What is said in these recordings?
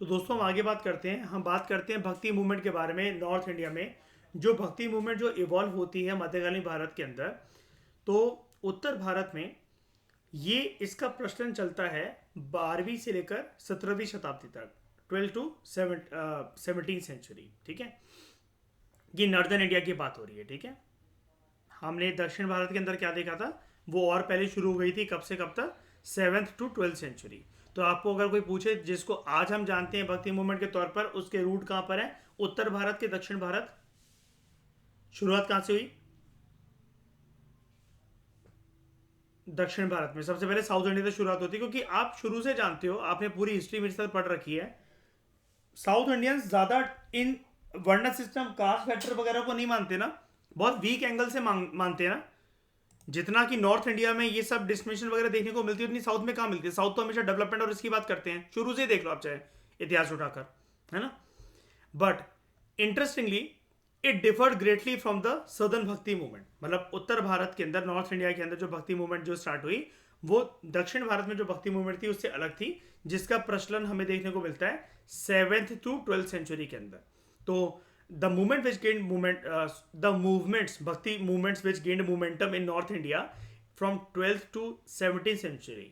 तो दोस्तों हम आगे बात करते हैं। हम बात करते हैं भक्ति मूवमेंट के बारे में। नॉर्थ इंडिया में जो भक्ति मूवमेंट जो इवॉल्व होती है मध्यकालीन भारत के अंदर, तो उत्तर भारत में ये इसका प्रचलन चलता है 12वीं से लेकर 17वीं शताब्दी तक, 12 टू 17 सेंचुरी। ठीक है, ये नॉर्दर्न इंडिया की बात हो रही है। ठीक है, हमने दक्षिण भारत के अंदर क्या देखा था, वो और पहले शुरू हो गई थी। कब से कब तक? 7th to 12th century. तो आपको अगर कोई पूछे जिसको आज हम जानते हैं भक्ति मूवमेंट के तौर पर, उसके रूट कहाँ पर है, उत्तर भारत के दक्षिण भारत, शुरुआत कहाँ से हुई? दक्षिण भारत में। सबसे पहले साउथ इंडिया से शुरुआत होती है, क्योंकि आप शुरू से जानते हो, आपने पूरी हिस्ट्री मेरे साथ पढ़ रखी है। साउथ इंडियंस ज्यादा इन वर्ण सिस्टम, कास्ट फैक्टर वगैरह को नहीं मानते ना, बहुत वीक एंगल से मानते हैं ना। जितना कि नॉर्थ इंडिया में ये सब डिस्क्रिमिनेशन वगैरह देखने को मिलती है, उतनी साउथ में कहाँ मिलती है। साउथ तो हमेशा डेवलपमेंट और इसकी बात करते हैं, शुरू से ही देख लो आप, चाहे इतिहास उठाकर, है ना। But interestingly it deferred greatly from the southern भक्ति मूवमेंट। मतलब उत्तर भारत के अंदर, नॉर्थ इंडिया के अंदर जो भक्ति मूवमेंट जो स्टार्ट हुई, वो दक्षिण भारत में जो भक्ति मूवमेंट थी उससे अलग थी, जिसका प्रचलन हमें देखने को मिलता है 7th to 12th सेंचुरी के अंदर। तो the movement which gained movement the movements bhakti movements which gained momentum in north india from 12th to 17th century,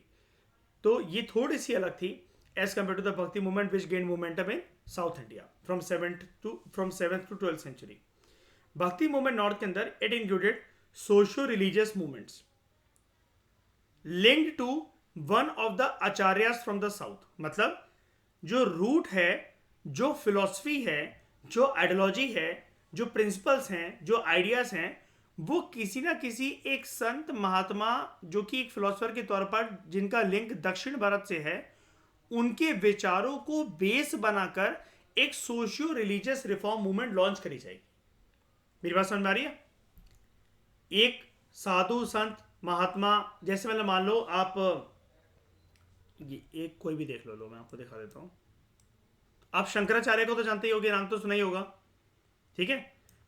तो ये थोड़ी सी अलग थी as compared to the bhakti movement which gain momentum in south India from 7th to 12th century. Bhakti movement north के अंदर it included socio religious movements linked to one of the acharyas from the south. मतलब जो root है, जो philosophy है, जो ideology है, जो प्रिंसिपल्स हैं, जो आइडियाज हैं, वो किसी ना किसी एक संत महात्मा जो कि एक फिलोसफर के तौर पर जिनका लिंक दक्षिण भारत से है, उनके विचारों को बेस बनाकर एक socio religious reform movement launch करी जाएगी। मेरी बात समझ में आ रही है? एक साधु संत महात्मा, जैसे मतलब मान लो आप ये एक कोई भी देख लो, मैं आपको दिखा देता हूं। आप शंकराचार्य को तो जानते ही होगे, नाम तो सुना ही होगा। ठीक है,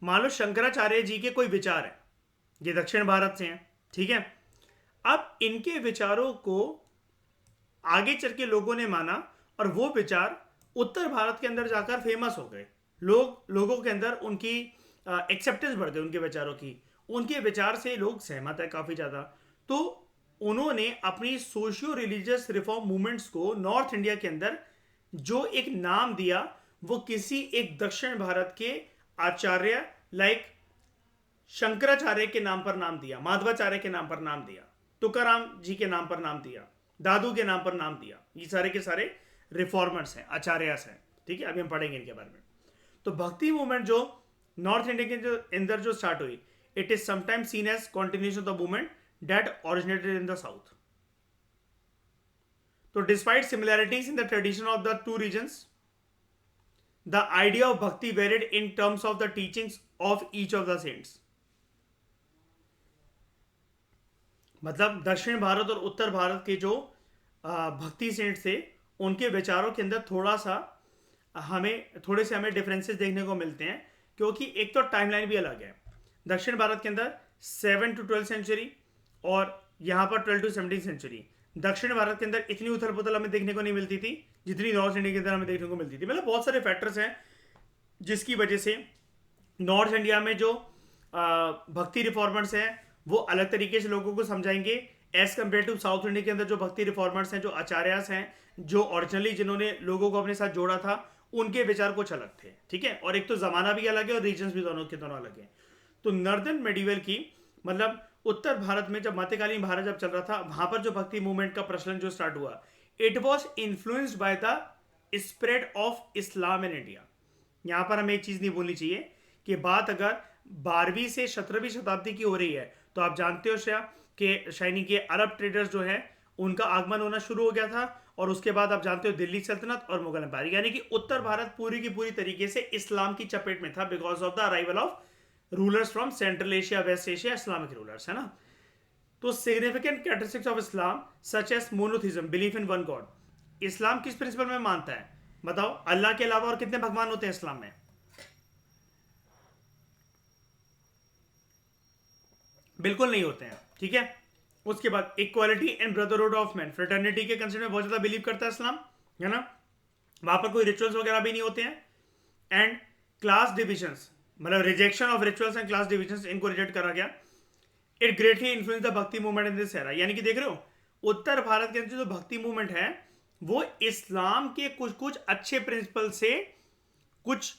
मान लो शंकराचार्य जी के कोई विचार है, ये दक्षिण भारत से हैं। ठीक है, अब इनके विचारों को आगे चल के लोगों ने माना और वो विचार उत्तर भारत के अंदर जाकर फेमस हो गए। लोगों के अंदर उनकी एक्सेप्टेंस बढ़ गई उनके विचारों की। उनके विचार से लोग सहमत है काफी ज्यादा। तो उन्होंने अपनी सोशियो रिलीजियस रिफॉर्म मूवमेंट्स को नॉर्थ इंडिया के अंदर जो एक नाम दिया, वो किसी एक दक्षिण भारत के आचार्य लाइक शंकराचार्य के नाम पर नाम दिया, माधवाचार्य के नाम पर नाम दिया, तुकाराम जी के नाम पर नाम दिया, दादू के नाम पर नाम दिया। ये सारे के सारे रिफॉर्मर्स हैं, आचार्यस हैं। ठीक है, अभी हम पढ़ेंगे इनके बारे में। तो भक्ति मूवमेंट जो नॉर्थ इंडिया के अंदर जो स्टार्ट हुई, it is sometimes seen as continuation of the movement that originated in the south. So despite similarities in the tradition of the two regions, the idea of bhakti varied in terms of the teachings of each of the saints. मतलब दक्षिण भारत और उत्तर भारत के जो bhakti cents थे, उनके विचारों के अंदर थोड़े से हमें डिफरेंसेस देखने को मिलते हैं, क्योंकि एक तो टाइमलाइन भी अलग है। दक्षिण भारत के अंदर 7th to 12th सेंचुरी और यहाँ पर 12th to 17th सेंचुरी। दक्षिण भारत के अंदर इतनी उथल पुथल हमें देखने को नहीं मिलती थी जितनी नॉर्थ इंडिया के अंदर हमें देखने को मिलती थी। मतलब बहुत सारे फैक्टर्स हैं जिसकी वजह से नॉर्थ इंडिया में जो भक्ति रिफॉर्मर्स हैं वो अलग तरीके से लोगों को समझाएंगे as compared to south India के अंदर जो भक्ति रिफॉर्मर्स हैं, जो आचार्यस हैं, जो ओरिजिनली जिन्होंने लोगों को अपने साथ जोड़ा था, उनके विचार कुछ अलग थे। ठीक है, और एक तो जमाना भी अलग है और रीजन भी दोनों के दोनों अलग है। तो नॉर्दर्न मेडिवल की मतलब उत्तर भारत में जब मध्यकालीन भारत जब चल रहा था, वहां पर जो भक्ति मूवमेंट का प्रचलन जो स्टार्ट हुआ, it was influenced by the spread of Islam in India. यहां पर हमें एक चीज नहीं बोलनी चाहिए कि बात अगर 12वीं से 17वीं शताब्दी की हो रही है, तो आप जानते हो शायनी के अरब ट्रेडर्स जो है उनका आगमन होना शुरू हो गया था, और उसके बाद आप जानते हो दिल्ली सल्तनत और मुगल एम्पायर, यानी कि उत्तर भारत पूरी की पूरी तरीके से इस्लाम की चपेट में था because of the arrival of rulers from central Asia, west Asia, Islamic rulers, है ना। तो significant characteristics of Islam such as monotheism, belief in one God. Islam किस प्रिंसिपल में मानता है बताओ? अल्लाह के अलावा और कितने भगवान होते हैं इस्लाम में? बिल्कुल नहीं होते हैं। ठीक है, उसके बाद equality and brotherhood of man, fraternity के कंसेप्ट में बहुत ज्यादा बिलीव करता है इस्लाम, है ना। वहां पर कोई रिचुअल्स वगैरह भी नहीं होते हैं. एंड क्लास डिविजन्स, मतलब rejection of rituals and class divisions, इनको रिजेक्ट करा गया. It greatly influence the bhakti movement in this era. यानी कि देख रहे हो, उत्तर भारत के अंदर जो भक्ति मूवमेंट है वो इस्लाम के कुछ कुछ अच्छे प्रिंसिपल से कुछ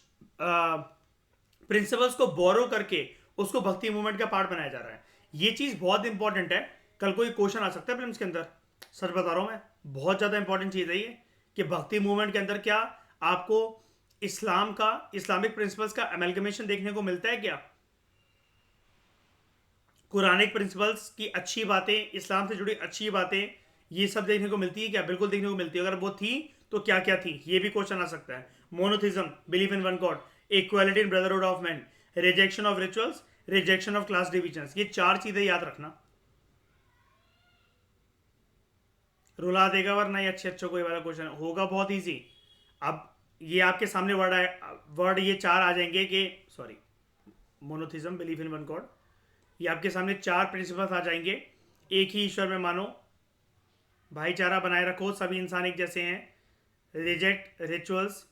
प्रिंसिपल्स को बोरो करके उसको भक्ति मूवमेंट का पार्ट बनाया जा रहा है. ये चीज बहुत इंपॉर्टेंट है. कल कोई क्वेश्चन आ सकता है फिल्म के अंदर, सच बता रहा हूं मैं, बहुत ज्यादा इंपॉर्टेंट चीज है ये, कि भक्ति मूवमेंट के अंदर क्या आपको इस्लाम का, इस्लामिक प्रिंसिपल्स का अमेलगमेशन देखने को मिलता है क्या, कुरानिक प्रिंसिपल्स की अच्छी बातें, इस्लाम से जुड़ी अच्छी बातें, ये सब देखने को मिलती है क्या? बिल्कुल देखने को मिलती है. अगर वो थी तो क्या क्या थी, ये भी क्वेश्चन आ सकता है. Monotheism, believe in one God, equality in brotherhood of man, rejection of rituals, rejection of class divisions, ये 4 चीजें याद रखना. रुला देगा वरना ये अच्छे कोई वाला क्वेश्चन होगा बहुत इजी. अब ये आपके सामने वर्ड ये 4 आ जाएंगे कि sorry, monotheism, believe in one God, ये आपके सामने 4 प्रिंसिपल्स आ जाएंगे. एक ही ईश्वर में मानो, भाईचारा बनाए रखो, सभी इंसान एक जैसे हैं, reject rituals,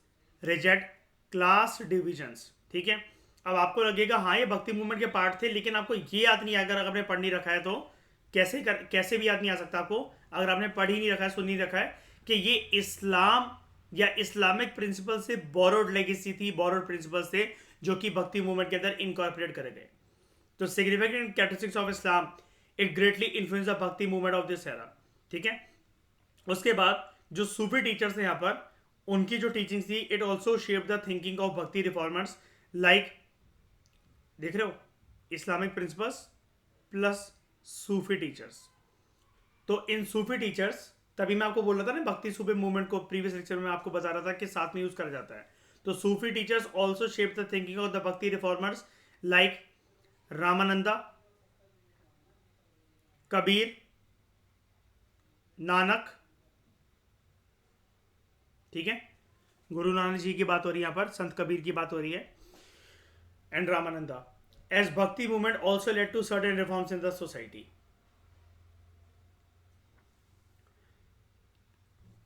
reject class divisions. ठीक है. अब आपको लगेगा हाँ ये भक्ति मूवमेंट के पार्ट थे, लेकिन आपको ये याद नहीं, अगर आपने पढ़ नहीं रखा है तो कैसे भी याद नहीं आ सकता आपको, अगर आपने पढ़ ही नहीं रखा है, सुन नहीं रखा है, कि ये इस्लाम या इस्लामिक प्रिंसिपल से बोरोड लेगेसी थी, बोरोड प्रिंसिपल से, जो कि भक्ति मूवमेंट के अंदर इनकॉर्पोरेट करे गए. तो significant characteristics of Islam, it greatly influence the bhakti movement of this era. ठीक है. उसके बाद जो सूफी टीचर्स थे यहाँ पर, उनकी जो टीचिंग थी, it also shape the thinking of भक्ति रिफॉर्मर्स. लाइक देख रहे हो, इस्लामिक प्रिंसिपल्स प्लस सूफी टीचर्स. तो इन सूफी टीचर्स, तभी मैं आपको बोल रहा था ना भक्ति सूफी मूवमेंट को, प्रीवियस लेक्चर में आपको बता रहा था कि साथ में यूज करा जाता है. तो Sufi teachers also shape the thinking of the bhakti reformers like Ramananda, Kabir, Nanak. ठीक है. गुरु नानक जी की बात हो रही है यहां पर, संत कबीर की बात हो रही है, and Ramananda. As bhakti movement also led to certain reforms in the society.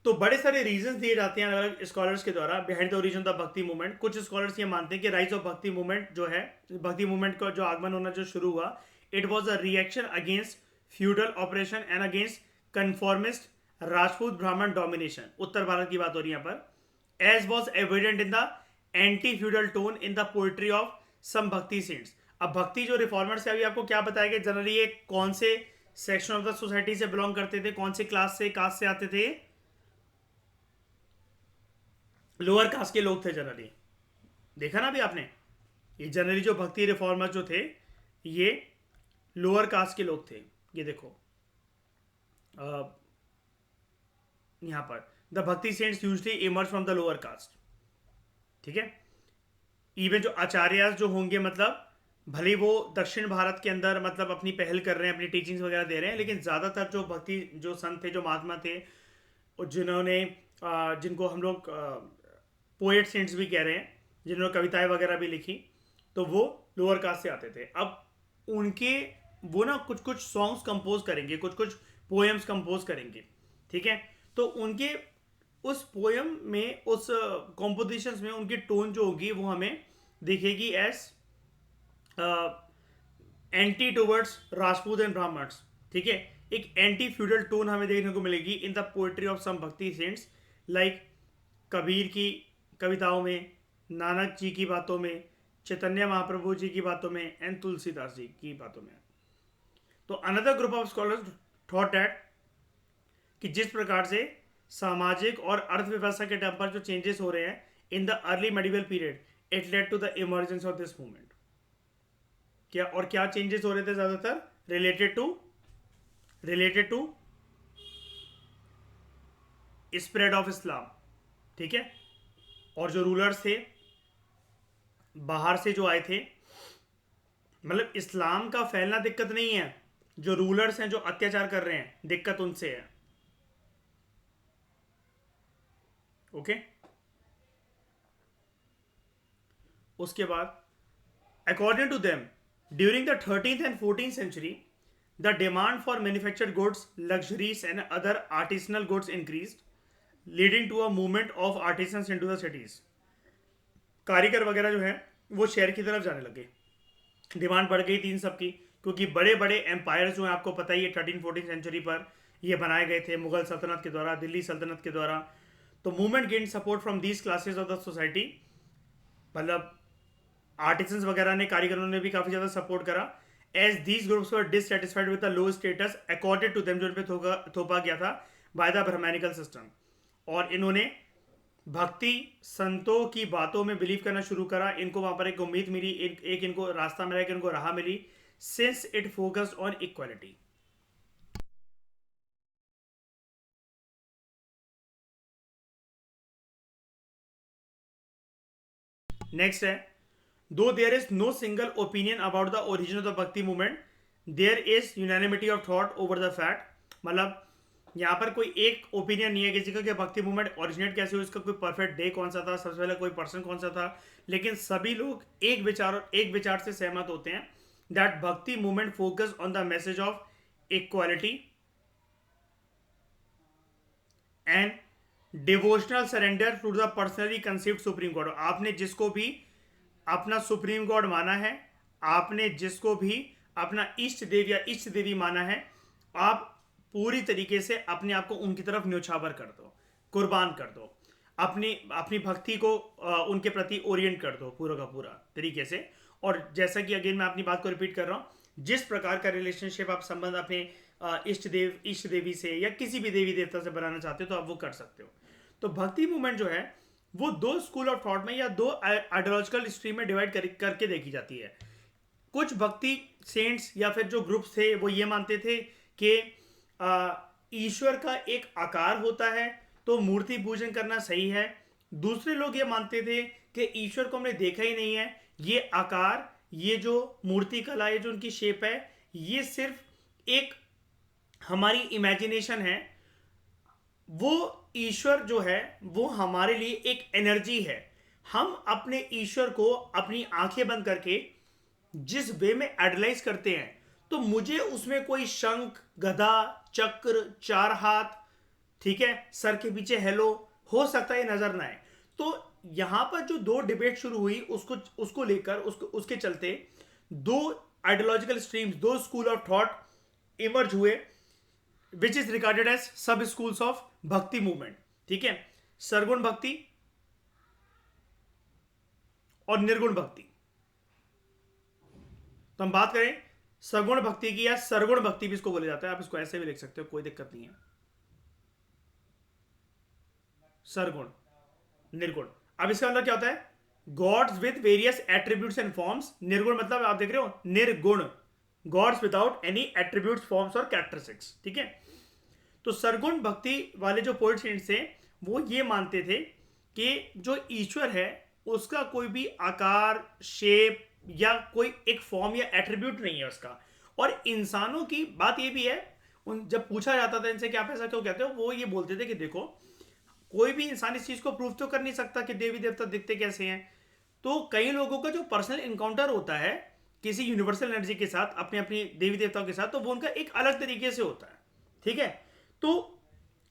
तो बड़े सारे रीजंस दिए जाते हैं अलग अलग स्कॉलर्स के द्वारा behind the origin of the bhakti movement. कुछ स्कॉलर्स ये मानते हैं कि राइज ऑफ भक्ति मूवमेंट जो है, भक्ति मूवमेंट का जो आगमन होना जो शुरू हुआ, it was a reaction against feudal operation and against conformist Rajput ब्राह्मण डोमिनेशन. उत्तर भारत की बात हो रही है यहाँ पर. As was evident in the anti feudal tone in the poetry of some bhakti saints. अब भक्ति जो रिफॉर्मर्स है, अभी आपको क्या बताया कि जनरली ये कौन से सेक्शन ऑफ द सोसाइटी से बिलोंग करते थे, कौन से क्लास से, कास्ट से आते थे, लोअर कास्ट के लोग थे जनरली. देखा ना अभी आपने, ये जनरली जो भक्ति रिफॉर्मर जो थे ये लोअर कास्ट के लोग थे. ये देखो यहां पर, the bhakti saints usually emerge from the lower caste. ठीक है. इवन जो आचार्य जो होंगे, मतलब भले वो दक्षिण भारत के अंदर मतलब अपनी पहल कर रहे हैं, अपनी टीचिंग्स वगैरह दे रहे हैं, लेकिन ज्यादातर जो भक्ति जो संत थे, जो महात्मा थे, जिन्होंने जिनको हम लोग पोएट सेंट्स भी कह रहे हैं, जिन्होंने कविताएं वगैरह भी लिखी, तो वो लोअर कास्ट से आते थे. अब उनके वो ना कुछ कुछ सॉन्ग्स कंपोज करेंगे, कुछ कुछ पोएम्स कंपोज करेंगे. ठीक है. तो उनके उस पोएम में, उस कॉम्पोजिशंस में उनकी टोन जो होगी वो हमें दिखेगी as anti towards Rajput and Brahmins. ठीक है. एक एंटी फ्यूडल टोन हमें देखने को मिलेगी इन the poetry of some bhakti cents, like Kabir की कविताओं में, नानक जी की बातों में, चैतन्य महाप्रभु जी की बातों में, एंड तुलसीदास जी की बातों में. तो another group of scholars thought that कि जिस प्रकार से सामाजिक और अर्थव्यवस्था के टर्म पर जो चेंजेस हो रहे हैं in the early medieval period, it led to the emergence of this movement. क्या चेंजेस हो रहे थे ज्यादातर related to spread of Islam. ठीक है. और जो रूलर्स थे बाहर से जो आए थे, मतलब इस्लाम का फैलना दिक्कत नहीं है, जो रूलर्स हैं जो अत्याचार कर रहे हैं दिक्कत उनसे है. ओके. उसके बाद according to them during the 13th and 14th century the demand for manufactured goods, luxuries and other artisanal goods increased. Leading to a movement of artisans into the cities. कारीगर वगैरह जो है वो शहर की तरफ जाने लगे, डिमांड बढ़ गई थी इन सब की, क्योंकि बड़े बड़े एम्पायर जो हैं आपको पता ही है 13-14 सेंचुरी पर ये बनाए गए थे मुगल सल्तनत के द्वारा, दिल्ली सल्तनत के द्वारा। तो movement gain support from these classes of the society, मतलब आर्टिसंस वगैरह ने, कारीगरों ने भी काफी ज्यादा सपोर्ट करा। As these groups were dissatisfied with the low status accorded to them, जो उन पे थोपा गया था बाय द ब्राह्मणिकल सिस्टम, और इन्होंने भक्ति संतों की बातों में बिलीव करना शुरू करा। इनको वहां पर एक उम्मीद मिली, एक इनको रास्ता मिला, कि इनको राह मिली, since it focused on equality. Next है, दो there is no single opinion about the origin of the bhakti movement, there is unanimity of thought over the fact. मतलब यहाँ पर कोई एक ओपिनियन नहीं है किसी का कि भक्ति मूवमेंट ओरिजिनेट कैसे हुई, इसका कोई परफेक्ट डे कौन सा था, सबसे पहले कोई पर्सन कौन सा था, लेकिन सभी लोग एक विचार से सहमत होते हैं that bhakti movement focus on the message of equality and devotional surrender to the personally conceived supreme God. आपने जिसको भी अपना सुप्रीम गॉड माना है, आपने जिसको भी अपना इष्ट देव या इष्ट देवी माना है, आप पूरी तरीके से अपने आप को उनकी तरफ न्योछावर कर दो, कुर्बान कर दो, अपनी भक्ति को उनके प्रति ओरिएंट कर दो पूरा का पूरा तरीके से। और जैसा कि अगेन मैं अपनी बात को रिपीट कर रहा हूँ, जिस प्रकार का रिलेशनशिप आप संबंध अपने इष्ट देवी से या किसी भी देवी देवता से बनाना चाहते हो तो आप वो कर सकते हो। तो भक्ति मूवमेंट जो है वो दो स्कूल ऑफ थॉट में या दो आइडियोलॉजिकल स्ट्रीम में डिवाइड करके देखी जाती है। कुछ भक्ति सेंट्स या फिर जो ग्रुप्स थे वो ये मानते थे कि ईश्वर का एक आकार होता है तो मूर्ति पूजन करना सही है। दूसरे लोग ये मानते थे कि ईश्वर को हमने देखा ही नहीं है, ये आकार, ये जो मूर्ति कला, ये जो उनकी शेप है, ये सिर्फ एक हमारी इमेजिनेशन है। वो ईश्वर जो है वो हमारे लिए एक एनर्जी है। हम अपने ईश्वर को अपनी आंखें बंद करके जिस वे में आइडलाइज करते हैं, तो मुझे उसमें कोई शंख, गदा, चक्र, चार हाथ, ठीक है, सर के पीछे हेलो हो सकता है नजर ना आए। तो यहां पर जो दो डिबेट शुरू हुई उसको लेकर उसके चलते दो आइडियोलॉजिकल स्ट्रीम्स, दो स्कूल ऑफ थॉट इमर्ज हुए, विच इज रिगार्डेड एज सब स्कूल्स ऑफ भक्ति मूवमेंट। ठीक है, सरगुण भक्ति और निर्गुण भक्ति। तो हम बात करें सगुण भक्ति की, या सरगुण भक्ति भी इसको बोला जाता है, आप इसको ऐसे भी लिख सकते हो, कोई दिक्कत नहीं है। सरगुण, निर्गुण। अब इसका मतलब क्या होता है? Gods with various attributes and forms. निर्गुण मतलब आप देख रहे हो, निर्गुण, gods without any attributes, forms और कैरेक्टरिस्टिक्स। ठीक है, तो सरगुण भक्ति वाले जो पोएट सेंट्स थे वो ये मानते थे कि जो ईश्वर है उसका कोई भी आकार, शेप या कोई एक फॉर्म या एट्रीब्यूट नहीं है उसका। और इंसानों की बात ये भी है, जब पूछा जाता था इनसे कि आप ऐसा क्यों कहते हो, वो ये बोलते थे कि देखो, कोई भी इंसान इस चीज को प्रूव तो कर नहीं सकता कि देवी देवता दिखते कैसे हैं। तो कई लोगों का जो पर्सनल इनकाउंटर होता है किसी यूनिवर्सल एनर्जी के साथ, अपने अपनी देवी देवताओं के साथ, तो वो उनका एक अलग तरीके से होता है। ठीक है, तो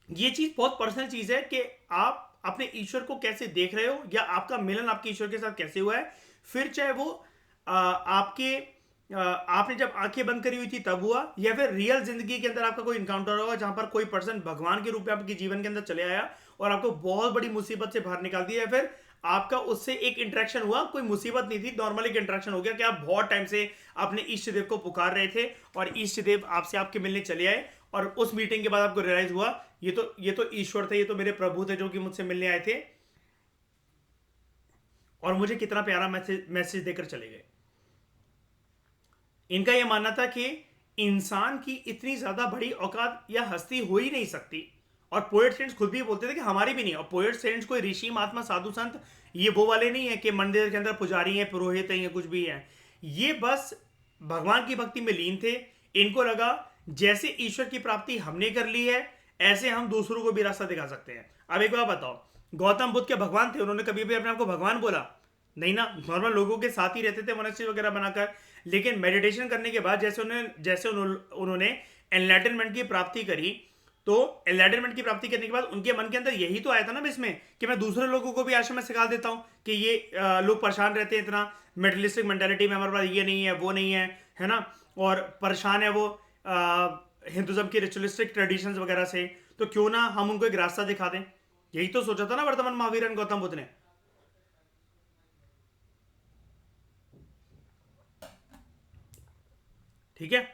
ये चीज बहुत पर्सनल चीज है कि आप अपने ईश्वर को कैसे देख रहे हो, या आपका मिलन आपके ईश्वर के साथ कैसे हुआ है। फिर चाहे वो आपने जब आंखें बंद करी हुई थी तब हुआ, या फिर रियल जिंदगी के अंदर आपका कोई इनकाउंटर होगा जहां पर कोई पर्सन भगवान के रूप में आपके जीवन के अंदर चले आया और आपको बहुत बड़ी मुसीबत से बाहर निकाल दिया, या फिर आपका उससे एक इंटरेक्शन हुआ, कोई मुसीबत नहीं थी, नॉर्मल एक इंटरेक्शन हो गया कि आप बहुत टाइम से अपने इष्ट देव को पुकार रहे थे और इष्ट देव आपसे आपके मिलने चले आए, और उस मीटिंग के बाद आपको रियलाइज हुआ ये तो ईश्वर थे, ये तो मेरे प्रभु थे जो कि मुझसे मिलने आए थे और मुझे कितना प्यारा मैसेज देकर चले गए। इनका यह मानना था कि इंसान की इतनी ज्यादा बड़ी औकात या हस्ती हो ही नहीं सकती, और पोएट सेंट्स खुद भी बोलते थे कि हमारी भी नहीं। और पोएट सेंट्स कोई ऋषि, महात्मा, साधु संत, ये वो वाले नहीं है कि मंदिर के अंदर पुजारी हैं, पुरोहित हैं, या कुछ भी है। ये बस भगवान की भक्ति में लीन थे। इनको लगा जैसे ईश्वर की प्राप्ति हमने कर ली है, ऐसे हम दूसरों को भी रास्ता दिखा सकते हैं। अब एक बात बताओ, गौतम बुद्ध के भगवान थे? उन्होंने कभी भी अपने आप को भगवान बोला नहीं ना, नॉर्मल लोगों के साथ ही रहते थे, मनुष्य वगैरह बनाकर। लेकिन मेडिटेशन करने के बाद जैसे उन्होंने एनलाइटनमेंट की प्राप्ति करी, तो एनलाइटनमेंट की प्राप्ति करने के बाद उनके मन के अंदर यही तो आया था ना इसमें कि मैं दूसरे लोगों को भी आश्रम में सिखा देता हूँ कि ये लोग परेशान रहते हैं इतना मेटलिस्टिक मेंटालिटी में, हमारे पास ये नहीं है वो नहीं है ना, और परेशान है वो हिंदुज्म की रिचुअलिस्टिक ट्रेडिशंस वगैरह से, तो क्यों ना हम उनको एक रास्ता दिखा दें। यही तो सोचा था ना वर्तमान महावीर गौतम बुद्ध ने। ठीक है,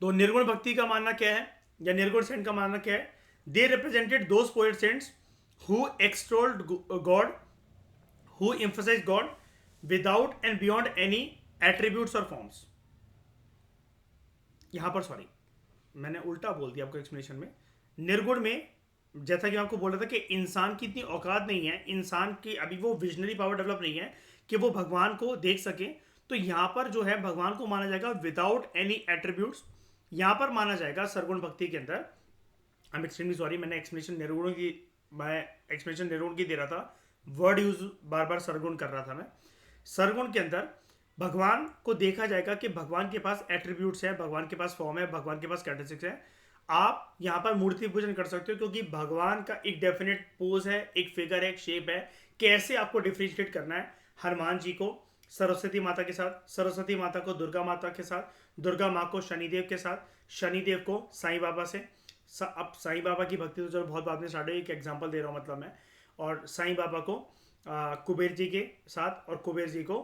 तो निर्गुण भक्ति का मानना क्या है, या निर्गुण सेंट का मानना क्या है? They represented those poet saints who extolled God, who emphasise God without end beyond any attributes और फॉर्म्स। यहां पर सॉरी मैंने उल्टा बोल दिया आपको एक्सप्लेनेशन में। निर्गुण में जैसा कि मैं आपको बोल रहा था कि इंसान की इतनी औकात नहीं है, इंसान की अभी वो विजनरी पावर डेवलप नहीं है कि वो भगवान को देख सके, तो यहां पर जो है भगवान को माना जाएगा विदाउट एनी एट्रीब्यूट्स। यहां पर माना जाएगा सरगुण भक्ति के अंदर, आई एम एक्सट्रीमली सॉरी, मैं एक्सप्लेनेशन निर्गुण की दे रहा था, वर्ड यूज बार बार सरगुण कर रहा था मैं। सरगुण के अंदर भगवान को देखा जाएगा कि भगवान के पास एट्रीब्यूट्स है, भगवान के पास फॉर्म है, भगवान के पास कैरेक्टरिस्टिक्स है। आप यहाँ पर मूर्ति पूजन कर सकते हो क्योंकि भगवान का एक डेफिनेट पोज है, एक फिगर है, एक शेप है। कैसे आपको डिफ्रेंशिएट करना है, हनुमान जी को सरस्वती माता के साथ, सरस्वती माता को दुर्गा माता के साथ, दुर्गा माँ को शनिदेव के साथ, शनिदेव को साईं बाबा से। अब साईं बाबा की भक्ति तो चलो बहुत बाद में स्टार्ट हुई, एक एग्जाम्पल दे रहा हूँ मतलब मैं। और साईं बाबा को कुबेर जी के साथ, और कुबेर जी को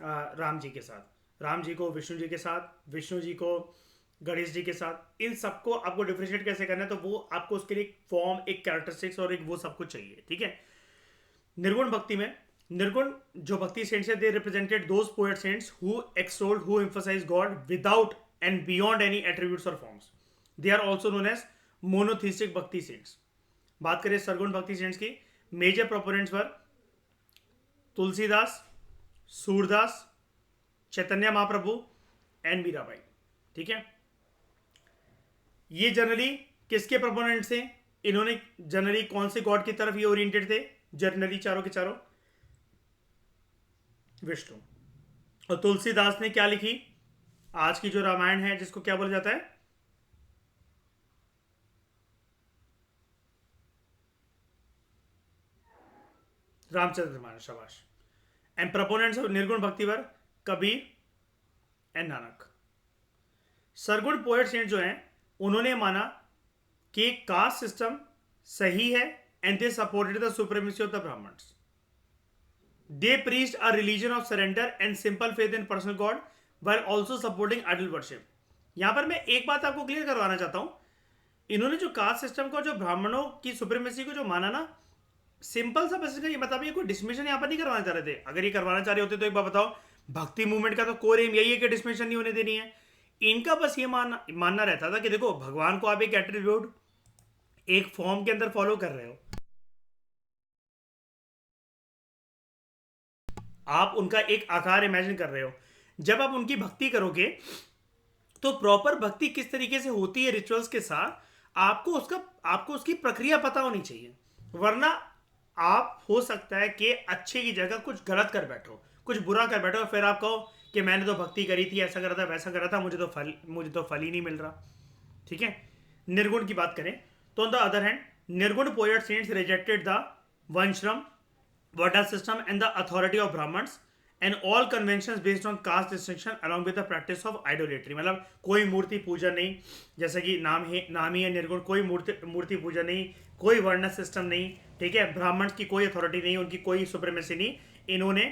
राम जी के साथ, राम जी को विष्णु जी के साथ, विष्णु जी को गणेश जी के साथ। इन सबको आपको डिफरेंशिएट कैसे करना है, तो वो आपको उसके लिए एक फॉर्म, एक कैरेक्टरिस्टिक्स और एक वो सब कुछ चाहिए। ठीक है, निर्गुण भक्ति में निर्गुण जो भक्ति सेंट्स है, they represented those poet saints who extolled, who emphasise God without end beyond any attributes और forms. They are also known as monotheistic bhakti saints. बात करें सरगुण भक्ति सेंट्स की, मेजर प्रोपोनेंट्स पर तुलसीदास, सूरदास, चैतन्य महाप्रभु एंड मीराबाई। ठीक है, ये जनरली किसके प्रोपोनेंट्स थे? इन्होंने जनरली कौन से गॉड की तरफ ये ओरिएंटेड थे? जनरली चारों के चारों विष्णु। और तुलसीदास ने क्या लिखी? आज की जो रामायण है जिसको क्या बोला जाता है? रामचंद्र मानस, शाबाश। And proponents of nirgun bhakti पर Kabir and Nanak. Sargun poet saint जो हैं उन्होंने माना कि कास्ट सिस्टम सही है and they supported the supremacy of the Brahmans. They preached a religion of surrender and simple faith in personal God while also supporting idol worship. यहां पर मैं एक बात आपको क्लियर करवाना चाहता हूं, इन्होंने जो कास्ट सिस्टम का, जो ब्राह्मणों की सुप्रीमेसी को जो माना ना, सिंपल सा बस ये बता, ये कोई डिस्मिशन यहां पर नहीं करवाना चाह रहे थे। अगर ये करवाना चाह रहे होते तो एक बार बताओ, भक्ति मूवमेंट का तो कोर एम यही है कि डिस्मिशन नहीं होने देनी है। इनका बस ये मानना रहता था कि देखो भगवान को आप एक एट्रीब्यूट, एक फॉर्म के अंदर फॉलो कर रहे हो, आप उनका एक आकार इमेजिन कर रहे हो। जब आप उनकी भक्ति करोगे तो प्रॉपर भक्ति किस तरीके से होती है रिचुअल्स के साथ, आपको उसकी प्रक्रिया पता होनी चाहिए। वरना आप हो सकता है कि अच्छे की जगह कुछ गलत कर बैठो, कुछ बुरा कर बैठो, फिर आप कहो कि मैंने तो भक्ति करी थी, ऐसा करा था, वैसा करा था, मुझे तो फल ही नहीं मिल रहा। ठीक है, निर्गुण की बात करें तो on the other hand nirgun poet saints rejected the varnashram, water system and the authority of Brahmans and all conventions based on caste distinction along with the practice of idolatry. मतलब कोई मूर्ति पूजा नहीं, जैसा कि नाम ही है निर्गुण, कोई मूर्ति पूजा नहीं, कोई वर्ण सिस्टम नहीं। ठीक है, ब्राह्मण की कोई अथॉरिटी नहीं, उनकी कोई सुप्रीमेसी नहीं। इन्होंने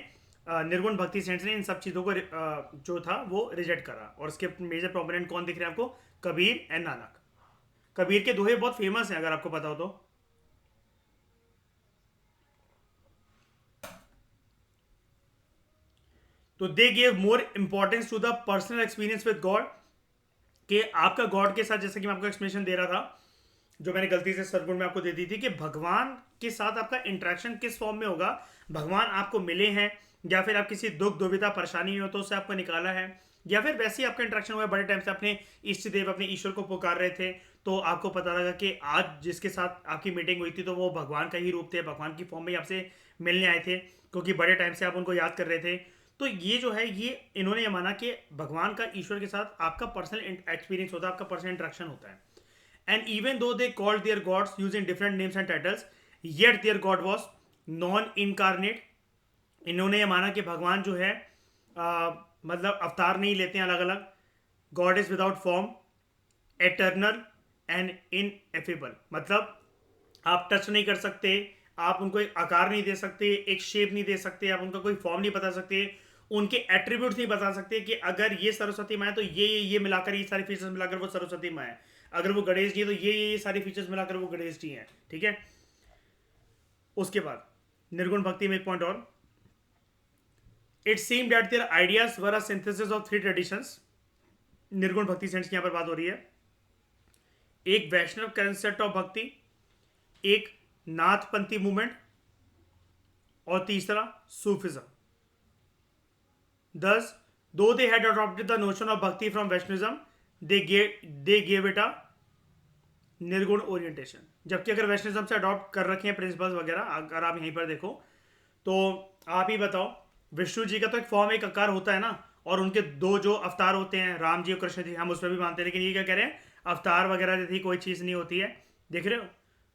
निर्गुण भक्ति सेंट्स ने इन सब चीज़ों को जो था वो रिजेक्ट करा। और उसके मेजर प्रोपोनेंट कौन दिख रहे हैं आपको? कबीर एंड नानक। कबीर के दोहे बहुत फेमस हैं अगर आपको पता हो तो they gave more importance to the personal experience with God, कि आपका गॉड के साथ, जैसे कि मैं आपको एक्सप्लेनेशन दे रहा था जो मैंने गलती से सरगुण में आपको दे दी थी, कि भगवान के साथ आपका इंटरेक्शन किस फॉर्म में होगा। भगवान आपको मिले हैं, या फिर आप किसी दुख दुविधा परेशानी हो तो उससे आपको निकाला है, या फिर वैसे ही आपका इंटरेक्शन हुआ है, बड़े टाइम से अपने इष्ट देव, अपने ईश्वर को पुकार रहे थे, तो आपको पता लगा कि आज जिसके साथ आपकी मीटिंग हुई थी तो वो भगवान का ही रूप थे, भगवान की फॉर्म में आपसे मिलने आए थे, क्योंकि बड़े टाइम से आप उनको याद कर रहे थे। तो ये जो है, ये इन्होंने ये माना कि भगवान का ईश्वर के साथ आपका पर्सनल एक्सपीरियंस होता है, आपका पर्सनल इंटरेक्शन होता है. And even though they called their gods using different names and titles, yet their god was non-incarnate. इन्होंने ये माना कि भगवान जो है मतलब अवतार नहीं लेते हैं अलग अलग. God is without form, eternal and ineffable. मतलब आप टच नहीं कर सकते, आप उनको एक आकार नहीं दे सकते, एक शेप नहीं दे सकते, आप उनका कोई फॉर्म नहीं बता सकते, उनके एट्रीब्यूट्स नहीं बता सकते कि अगर ये सरस्वती माँ है तो ये मिलाकर, ये सारी फीचर्स मिलाकर वो सरस्वती माँ है. अगर वो गणेश जी है तो ये सारी फीचर्स मिलाकर वो गणेश जी हैं. ठीक है. उसके बाद निर्गुण भक्ति में एक पॉइंट और. It seem that their ideas were a synthesis of 3 traditions. निर्गुण भक्ति सेंस की यहां पर बात हो रही है. एक वैष्णव कंसेप्ट ऑफ भक्ति, एक नाथपंथी मूवमेंट, और तीसरा Sufism. Thus, though they had adopted the notion of bhakti from Vaishnavism, they gave it a निर्गुण ओरिएंटेशन. जबकि अगर वैष्णविज्म से अडॉप्ट कर रखे हैं प्रिंसिपल्स वगैरह, अगर आप यहीं पर देखो तो आप ही बताओ, विष्णु जी का तो एक फॉर्म, एक आकार होता है ना, और उनके 2 जो अवतार होते हैं, राम जी और कृष्ण जी, हम उसमें भी मानते हैं. लेकिन ये क्या कह रहे हैं, अवतार वगैरह जैसी कोई चीज़ नहीं होती है. देख रहे हो,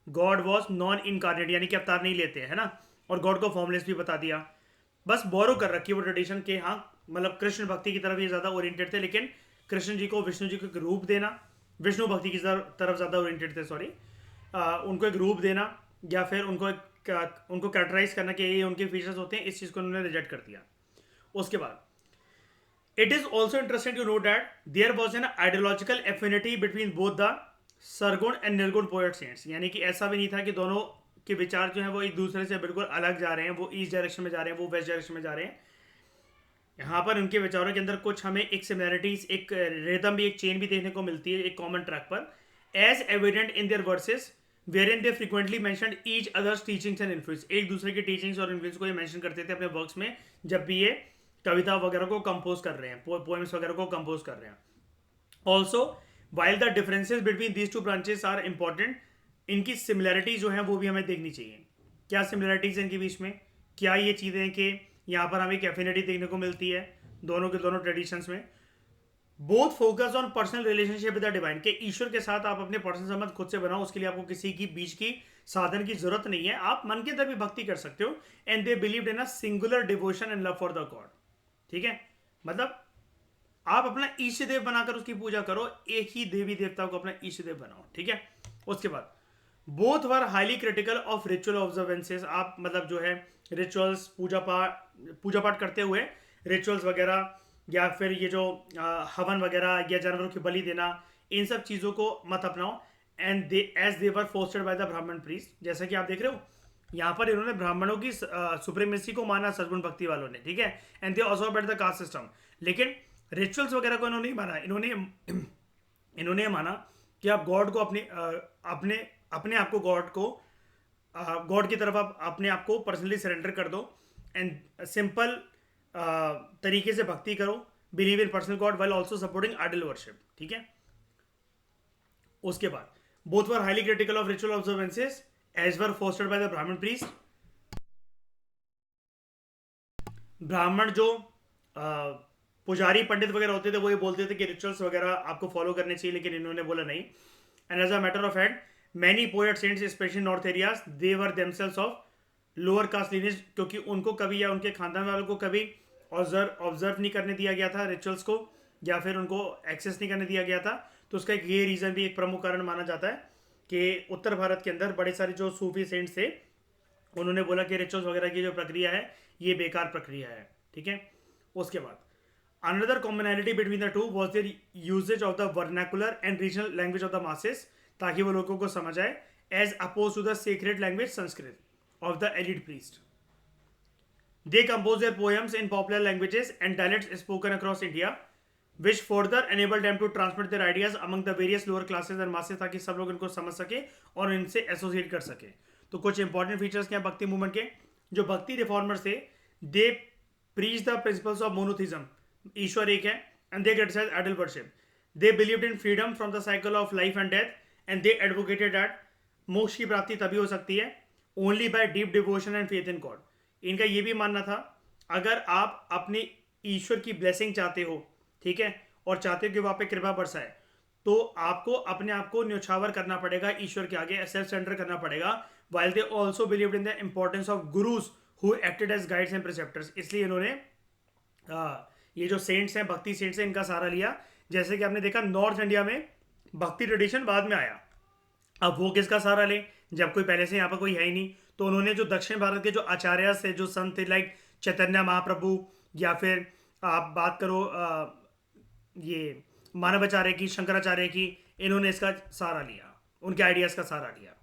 गॉड वॉज नॉन इनकारनेट, यानी कि अवतार नहीं लेते हैं, है ना. और गॉड को फॉर्मलेस भी बता दिया. बस बोरो कर रखी है वो ट्रेडिशन के. हाँ, मतलब कृष्ण भक्ति की तरफ ये ज़्यादा ओरिएंटेड थे, लेकिन कृष्ण जी को, विष्णु जी को एक रूप देना, विष्णु भक्ति की तरफ ज़्यादा ओरिएंटेड थे, सॉरी. उनको एक रूप देना या फिर उनको कैरेक्टराइज करना कि ये उनके फीचर्स होते हैं, इस चीज़ को उन्होंने रिजेक्ट कर दिया. उसके बाद it is also interesting to note that there was an ideological affinity between both the sargun and nirgun poet saints. यानी कि ऐसा भी नहीं था कि दोनों के विचार जो है वो एक दूसरे से बिल्कुल अलग जा रहे हैं, वो ईस्ट डायरेक्शन में जा रहे हैं, वो वेस्ट डायरेक्शन में जा रहे हैं. यहाँ पर उनके विचारों के अंदर कुछ हमें एक सिमिलरिटीज, एक रिदम भी, एक चेन भी देखने को मिलती है एक कॉमन ट्रैक पर. As evident in their verses where they frequently mentioned each others teachings and influence. एक दूसरे की टीचिंग्स और इन्फ्लुएंस को ये मेंशन करते थे अपने वर्क्स में, जब भी ये कविता वगैरह को कंपोज कर रहे हैं, पोएम्स वगैरह को कंपोज कर रहे हैं. Also while the differences between these 2 branches are important, इनकी सिमिलरिटीज जो है वो भी हमें देखनी चाहिए. क्या सिमिलरिटीज है इनके बीच में, क्या ये चीज़ें हैं कि यहाँ पर हमें एक एफिनिटी देखने को मिलती है दोनों के दोनों ट्रेडिशंस में. Both focus on personal relationship with the divine, के ईश्वर के साथ आप अपने पर्सनल संबंध खुद से बनाओ, उसके लिए आपको किसी की बीच की साधन की जरूरत नहीं है, आप मन के अंदर भी भक्ति कर सकते हो. And they believed in a singular devotion and love for the God. ठीक है, मतलब आप अपना ईष्ट देव बनाकर उसकी पूजा करो, एक ही देवी देवता को अपना ईष्ट देव बनाओ. ठीक है. उसके बाद both were highly critical of ritual observances. आप मतलब जो है रिचुअल्स, पूजा पाठ करते हुए रिचुअल्स वगैरह या फिर ये जो हवन वगैरह या जानवरों की बलि देना, इन सब चीज़ों को मत अपनाओ. And they as they were fostered by the Brahman priest. जैसा कि आप देख रहे हो यहाँ पर इन्होंने ब्राह्मणों की सुप्रीमेसी को माना सद्गुण भक्ति वालों ने. ठीक है. And they also bet the caste system. लेकिन रिचुअल्स वगैरह को इन्होंने नहीं माना. इन्होंने माना कि आप गॉड को अपने आप को गॉड की तरफ आप अपने आप को पर्सनली सरेंडर कर दो एंड सिंपल तरीके से भक्ति करो. Believe in personal God while also supporting idol worship. ठीक है. उसके बाद both were highly critical of ritual observances as were fostered by the Brahman priest. ब्राह्मण जो पुजारी पंडित वगैरह होते थे वो ये बोलते थे कि रिचुअल्स वगैरह आपको फॉलो करने चाहिए, लेकिन इन्होंने बोला नहीं. And as a matter of fact many poet saints specially north areas they were themselves of lower caste lineage, क्योंकि उनको कभी या उनके खानदान वालों को कभी ऑब्जर्व नहीं करने दिया गया था रिचुअल्स को, या फिर उनको एक्सेस नहीं करने दिया गया था. तो उसका एक ये रीज़न भी एक प्रमुख कारण माना जाता है कि उत्तर भारत के अंदर बड़े सारे जो सूफी सेंट्स थे उन्होंने बोला कि रिचुअल्स वगैरह की जो प्रक्रिया है ये बेकार प्रक्रिया है. ठीक है. उसके बाद another commonality between the two was their usages of the vernacular and regional language of the masses, ताकि वो लोगों को समझ आए, as oppose to the secret language Sanskrit of the elite priest. They compose their poems in popular languages and dialects spoken across India, which further enabled them to transmit their ideas among the various lower classes and masses, ताकि सब लोग इनको समझ सके और इनसे associate कर सके. तो कुछ इंपॉर्टेंट फीचर्स क्या भक्ति मूवमेंट के. जो भक्ति रिफॉर्मर्स थे they preach the principles of monotheism, ईश्वर एक है, and they criticise idol worship. They believed in freedom from the cycle of life and death, and they advocated that मोक्ष की प्राप्ति तभी हो सकती है only by deep devotion and faith in God. इनका ये भी मानना था अगर आप अपने ईश्वर की ब्लेसिंग चाहते हो, ठीक है, और चाहते हो कि वहां पे कृपा बरसाए, तो आपको अपने आप को न्यौछावर करना पड़ेगा ईश्वर के आगे, सेल्फ सेंटर करना पड़ेगा. While they also believed in the importance of gurus who acted as guides and preceptors. इसलिए इन्होंने ये जो सेंट्स हैं, भक्ति सेंट्स हैं, इनका सहारा लिया. जैसे कि आपने देखा नॉर्थ इंडिया में भक्ति ट्रेडिशन बाद में आया. अब वो किसका सहारा ले, जब कोई पहले से यहाँ पर कोई है ही नहीं. तो उन्होंने जो दक्षिण भारत के जो आचार्य थे, जो संत थे, लाइक चैतन्य महाप्रभु, या फिर आप बात करो ये मानवाचार्य की, शंकराचार्य की, इन्होंने इसका सहारा लिया, उनके आइडियाज का सहारा लिया.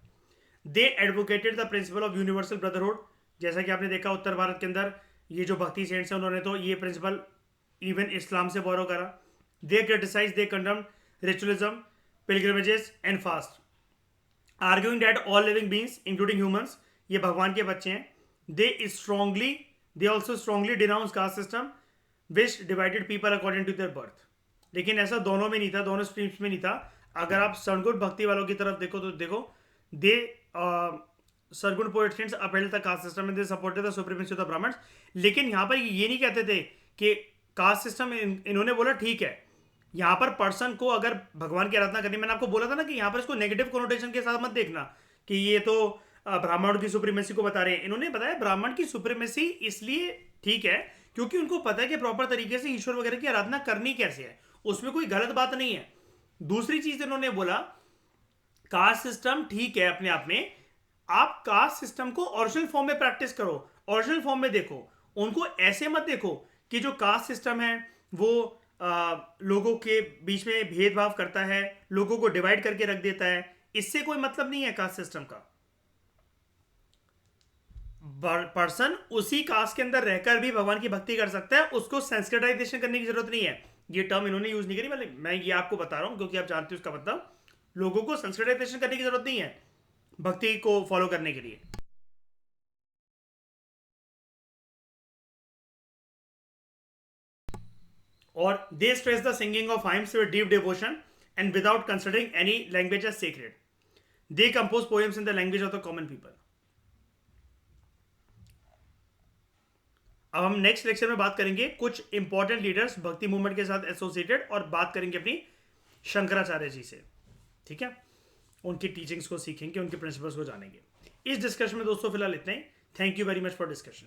They advocated the principle of universal brotherhood. जैसा कि आपने देखा उत्तर भारत के अंदर ये जो भक्ति सेंट्स हैं, उन्होंने तो ये प्रिंसिपल इवन इस्लाम से बोरो करा. They criticise, they condemn ritualism, pilgrimages and fast, arguing that all living beings including humans, ये भगवान के बच्चे हैं. They also strongly denounce caste system which divided people according to their birth. लेकिन ऐसा दोनों में नहीं था, दोनों स्ट्रीम्स में नहीं था. अगर आप सरगुण भक्ति वालों की तरफ देखो तो देखो, they sargun poets upheld the caste system and they supported the supremacy of the Brahmans. लेकिन यहाँ पर ये नहीं कहते थे कि कास्ट सिस्टम, इन्होंने बोला ठीक है, यहाँ पर पर्सन को अगर भगवान की आराधना करनी, मैंने आपको बोला था ना कि यहाँ पर इसको नेगेटिव कोनोटेशन के साथ मत देखना कि ये तो ब्राह्मण की सुप्रीमेसी को बता रहे हैं. इन्होंने बताया ब्राह्मण की सुप्रीमेसी इसलिए ठीक है क्योंकि उनको पता है कि प्रॉपर तरीके से ईश्वर वगैरह की आराधना करनी कैसे है, उसमें कोई गलत बात नहीं है. दूसरी चीज इन्होंने बोला कास्ट सिस्टम ठीक है अपने आप में, आप कास्ट सिस्टम को ओरिजिनल फॉर्म में प्रैक्टिस करो, ओरिजिनल फॉर्म में देखो, उनको ऐसे मत देखो कि जो कास्ट सिस्टम है वो लोगों के बीच में भेदभाव करता है, लोगों को डिवाइड करके रख देता है. इससे कोई मतलब नहीं है कास्ट सिस्टम का. पर्सन उसी कास्ट के अंदर रहकर भी भगवान की भक्ति कर सकता है, उसको सेंसिटाइजेशन करने की जरूरत नहीं है. ये टर्म इन्होंने यूज नहीं करी, मतलब मैं ये आपको बता रहा हूं क्योंकि आप जानते हो उसका मतलब. लोगों को सेंसिटाइजेशन करने की जरूरत नहीं है भक्ति को फॉलो करने के लिए. और they stress the singing of hymns with deep devotion and without considering any language as sacred. They compose poems in the language of the common people. अब हम नेक्स्ट लेक्चर में बात करेंगे कुछ इंपॉर्टेंट लीडर्स भक्ति मूवमेंट के साथ associated, और बात करेंगे अपनी शंकराचार्य जी से. ठीक है, उनकी टीचिंग्स को सीखेंगे, उनके प्रिंसिपल्स को जानेंगे. इस डिस्कशन में दोस्तों फिलहाल इतना ही. Thank you very much for discussion.